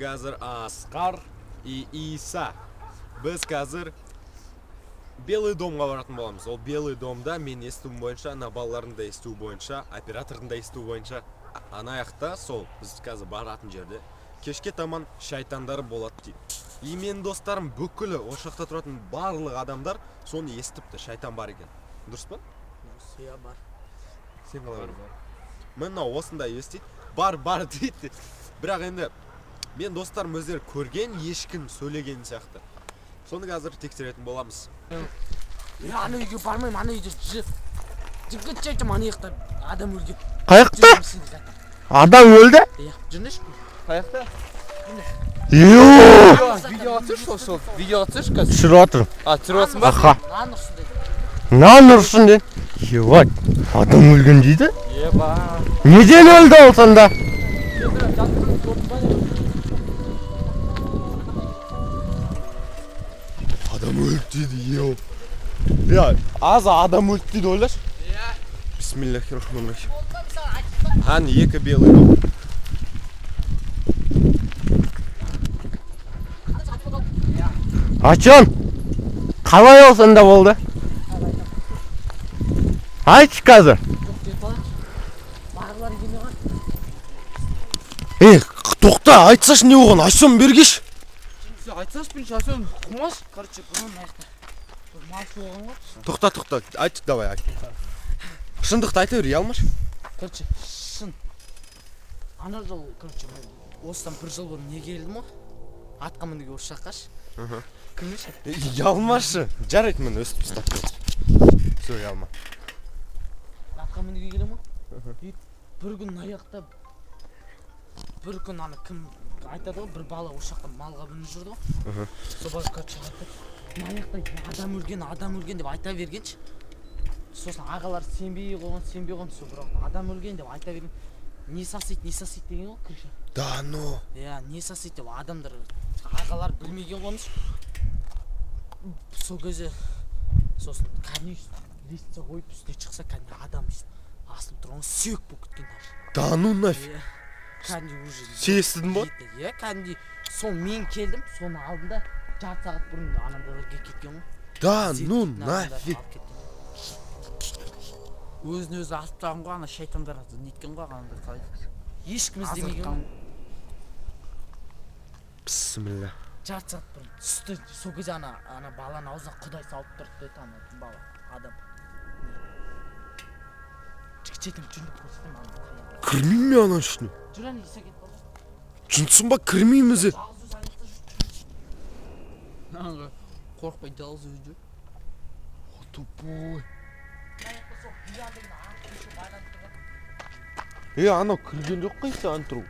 қазір Асқар и Иса. Біз қазір Белый домға баратын боламыз. Ол Белый домда мен естуім бойынша, ана балалардың да естуі бойынша, оператордың да естуі бойынша, ана аяқта сол біз қазір баратын жерде кешке таман шайтандар болады дейді. И мен достарым бүкілі осы жақта тұратын барлық адамдар соны естіпті, шайтан бар екен. Дұрыс па? Дұрыс, иә бар. Сен қалай бар? Мына осындай естиді. Бар дейді. Бірақ енді мен достарым өздері көрген, ешкім сөйлеген сияқты. Соны қазір тексеретін боламыз. Ана үйге бармаймын, ана үйде жігіт жайтым, ана жақта адам өлген. Қаяқта? Адам өлді? Иә, жүрнеш? Қаяқта? Видео түсірші, видеоға түсірші қазір. түсіріп отырмын. Түсіріп отырсың ба? Аха. Нан ұрсын дейді. Нан ұрсын дейді. Ебать, адам өлген дейді? Еба. Неден өлді ол сонда? Адам өлді дейді, еу. Я, аз адам өлді дейді ойлашы. Иә. Бисмиллахиррахманиррахим. Хан екі белый дом. Ачон, қалай ол сонда болды? Айтшы қазір. Жоқ деп бала. Бағылар келмей қалды. Тоқта, айтсашы не болған? Ачон бергеш. Айтсаш бірінші асен құмаш. Короче, бұның аяқта. Бұл мал соған ғой. Тоқта, айт, давай айт. Шындықты айта бер, ұялмаш. Короче, шын. Ана жыл, короче, осыдан бір жыл бұрын не келдім ғой? Атқа мінуге осы жаққаш. Кімдеші? Ұялмашы. Жарайды мен өстіп ұстап берді. Все, ұялма. Атқа мінуге келем ғой? Бір күн аяқта, бір күн ана кім айтады ғой, бір бала осы жақта малға мініп жүрді ғой. Сол бала короче айтады. Аяқта адам өлген деп айта бергенші. Сосын ағалар сенбей қойған, сол бірақ адам өлген деп айта берген. Не сасиды деген ғой, короче. Да, ну. Иә, не сасиды деп адамдар, ағалар білмеген қоныш. Сол кезде, сосын кәне листце қойып үстіне шықса, кәне адам асылып тұрған сүйек болып кеткен даже. Да, ну нафиг. Кәне уже. Сен естідің ба? Иә, кәне сол мен келдім, соны алдында жарты сағат бұрын анандарға кеткен ғой. Да, ну нафиг. Өзін өзі асып тұрған ғой, ана шайтандар неткен ғой, анандай қалай. Ешкім іздемеген ғой. Бисмилля. Жарты сағат бұрын түсті, сол кезде ана баланы аузына құдай салып тұрды деді ана бала, адам. Жігітім жүндіп көрсетем ана. Кірмейм ме ана ішіне? Жүр әне Иса кетіп қалды. Жүнсің ба, кірмейміз. Қорқпай жалғыз өзі жүр. Тупой. Анау кірген жоқ қой саған тұру.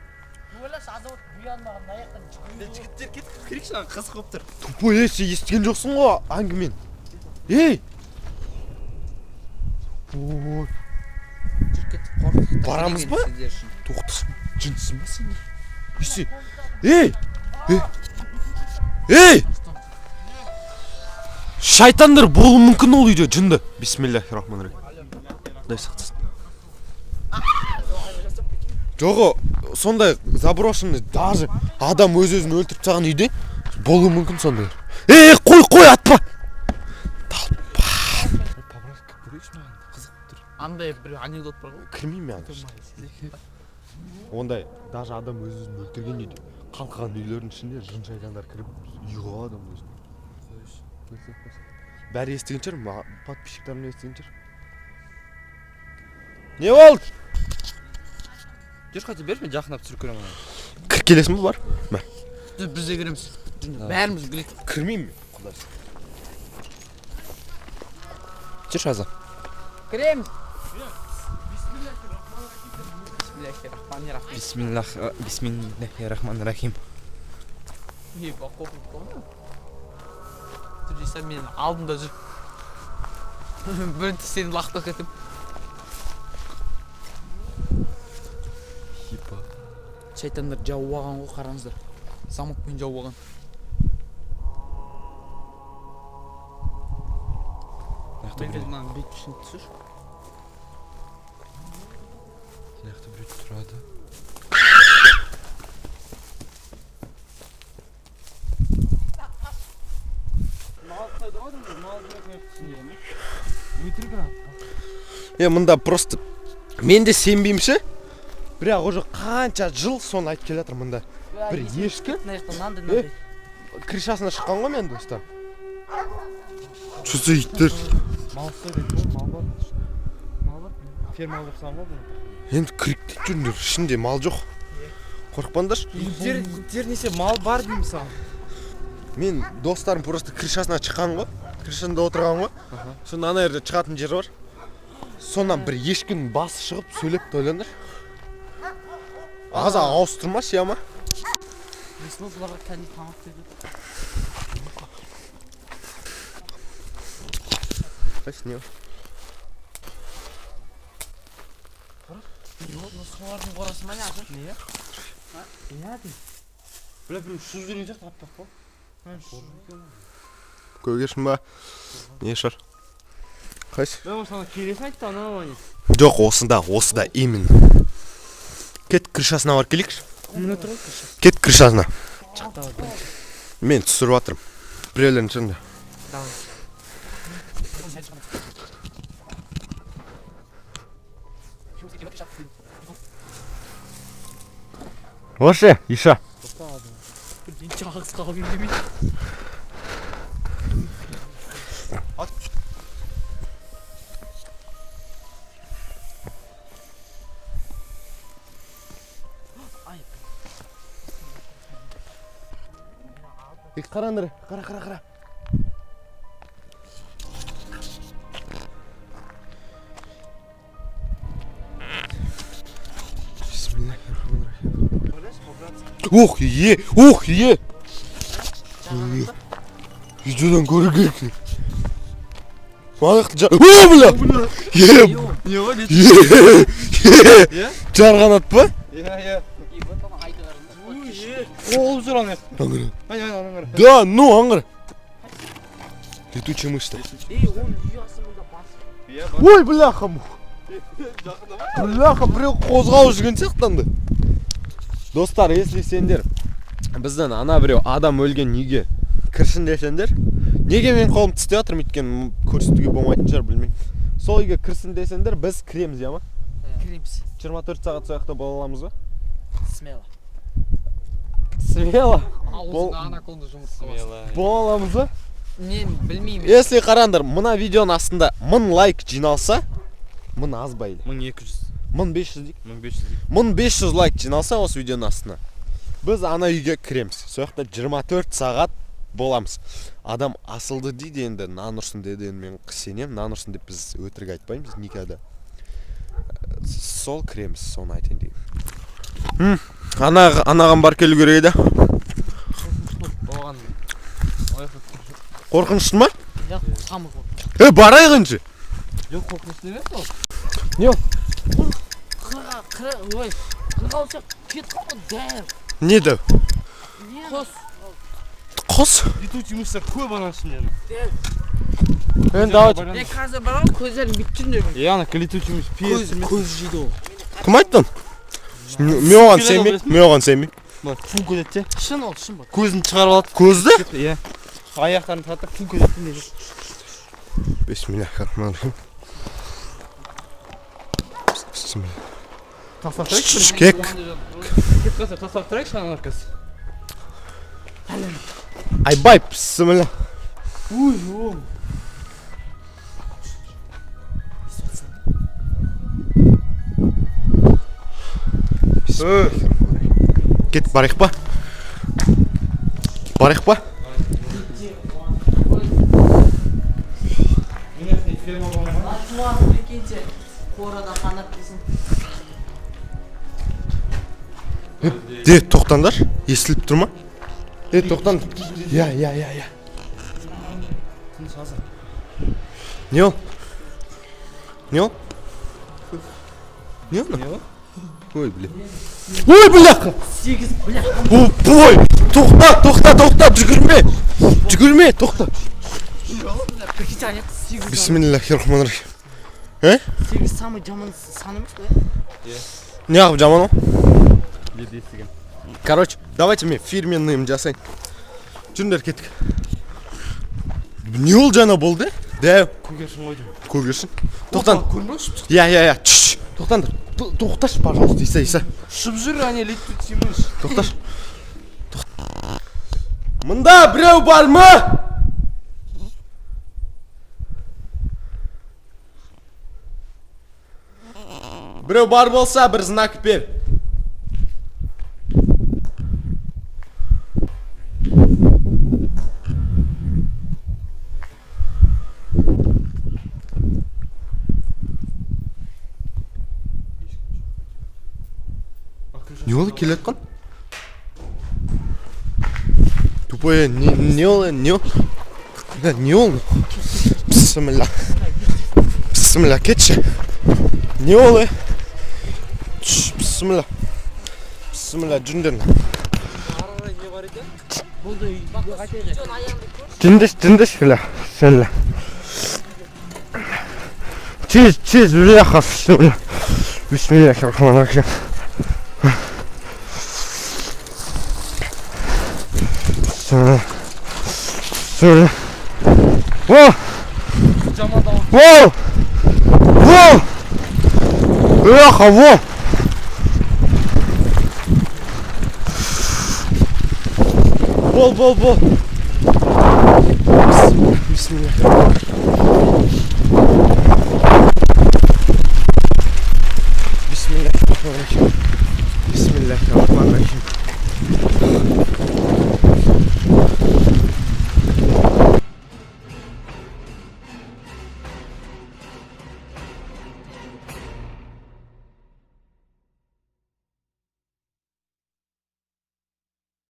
Ойлаш, азамат бұянмаған аяқтан жүгірген. Жігіттер кетіп керек шаған қызық болып тұр. Тупой, сен естіген жоқсың ғой әңгімен. Ей! Ой. Жүр кетіп қорқып. Барамыз ба? Тоқтасын, жынсың ба сен? Исе. Ей! Ей! Шайтандар болуы мүмкін ол үйде, жынды. Бисмиллахиррахманиррахим. Дай сақтасын. Жоғы, сондай заброшенный, даже адам өз-өзін өлтіріп тастаған үйде болуы мүмкін сондай. Қой, атпа! Талпа! Андай бір анекдот бар ғой. Кірмейм мен. Ондай, даже адам өз-өзін өлтірген үйде қалқыған үйлердің ішінде жын шайтандар кіріп ұйғыға адам өзін. Бәрі естіген шығар, подписчиктарым естіген шығар. Не болды? Жүр қайта беріп, мен жақындап түсіріп көремін. Кір келесің ба бар? Біз де кіреміз. Бәріміз білек. Кірмейм мен, құдай. Жүр жаза. Кіреміз. Бисмиллахиррахманиррахим. Қорқып қалды. Иса мен алдымда жүр. Бірінші сені лақтап кетіп. Шайтандар жауып алған ғой, қараңыздар. Самокпен жауып алған. Мынаны бүйтіп ішіне түсір. Сияқты біреу тұрады. Мында просто мен де сенбеймін ше. Бірақ уже қанша жыл соны айтып келе жатыр мында. Бір ешкі крышасына шыққан ғой мен достар. Что за иттер? Мал ұстайды, мал бар. Мал бар. Ферма алып саған ғой бұл. Енді кіріктеп жүріңдер, ішінде мал жоқ. Қорықпаңдаршы. Иттер неше мал бар деймін саған. Мен достарым просто крышасына шыққан ғой. Крышасында отырған ғой. Сонда ана жерде шығатын жер бар. Сонан бір ешкінің басы шығып сөйлеп ойлаңдар. Аза ауыстырмашы яма. Мен бұларға кәдімгі тамақ береді. Қайсы не? Солардың қорасы ма не азыр? Не? Не дейм? Бля, біреу шып жүрген сияқты аптап қой. Көгершін ба? Не шар? Қайсы? Мен sana келесін айтты анау не? Жоқ, осында именно. Кет крышасына бар келейікші. Мына тұр ғой крыша. Кет крышасына. Шықта бар. Мен түсіріп жатырмын. Біреулердің ішінде. Давай. Вообще, Иша. Бірден жағыз қалып емдемей. Қараңдар, қара. Ух, е! Видеодан көру керек. Маяқты о, бля! Не ғой? Жарғанат па? Иә. Ол жүр ана. Ана. Да, ну, аңғыр. Летучий мышь-то. Оның үйасы мұнда бас. Ой, бляха. Бляха, біреу қозғау жүрген сияқтанды. Достар, если сендер бізден ана біреу адам өлген үйге кіршін десеңдер, неге мен қолымды істеп жатырмын өйткені көрсетуге болмайтын шығар білмеймін. Сол үйге кірсін десеңдер, біз кіреміз, я ма? Кіреміз. 24 сағат сояқта бола аламыз ба? Смело. Аузына анаконда жұмыртқа бас. Бола аламыз ба? Мен білмеймін. Если қараңдар, мына видеоның астында 1000 лайк жиналса, 1000 аз байлы. 1200. 1500 дейік. 1500. 1500 лайк жиналса осы видеоның астына, біз ана үйге кіреміз. Сояқта 24 сағат боламыз. Адам асылды дейді енді, нан ұрсын деді, мен сенем, нан ұрсын деп біз өтірік айтпаймыз никогда. Сол кіреміз, соны айтайын деймін. Анаған бар келу керек еді. Оған. Қорқынышты ма? Жоқ, самы қорқынышты. Барайық енді. Жоқ, қорқынышты емес ол. Не? Қырға олса кет қалды дәр. Не дәу? Қос. Құс? Летучий мышьтар көп ана ішінде. Енді давай. Қазір бар ғой көздерін бүттін деп. Ана летучий мышь Көз жейді ол. Кім айттың? Мен оған сенбеймін. Фу көдет те. Шын ол, шын бар. Көзін шығарып алады. Көзді? Иә. Аяқтарын татып фу көдет те. Бисмиллахиррахманиррахим. Тастап тұрайықшы. Кек. Кет қалса тастап тұрайықшы ана арқасы. Айбай, бисмилlah. Уй, оң. Кет барайық па? Барайық па? Ашуаны бекенше қорада қанат дейсің. Де, тоқтаңдар. Естіліп тұр ма? Тоқтан. Я. Не ол? Не ол? Ой, бля. Ой, бляха! 8 бляха. Ой, тоқта, жүгірме, тоқта. Прикинь, 8. Бисмиллахиррахманиррахим. 8 самый жаман сан емес қой. Не қылып жаман ол? Деді естіген. Короче, давайте мен фирменныйым жасайын. Жүріңдер кеттік. не ол жаңа болды? Дәу. Көгершін ғой деймін. Көгершін. Тоқтан. Көрмей ұшып шықты. Я. Тоқтаңдар. Тоқташы, пожалуйста, Иса. Ұшып жүр, әне летіп тимеш. Тоқташы. Мында біреу бар ма? Біреу бар болса, бір знак бер. Не олы келет қан? Тупое, не ол? Да, не ол? Бісміллә. Бісміллә, кетші. Не олы? Бісміллә. Бісміллә, жүндерін. Болды, қайтайық. Тіндіш, бля, сәлі. Тез, бля, қасы, бля. Бисмиллахиррахманиррахим. Бля. О! Во! Бляха, во! Бол. Бисмилlah.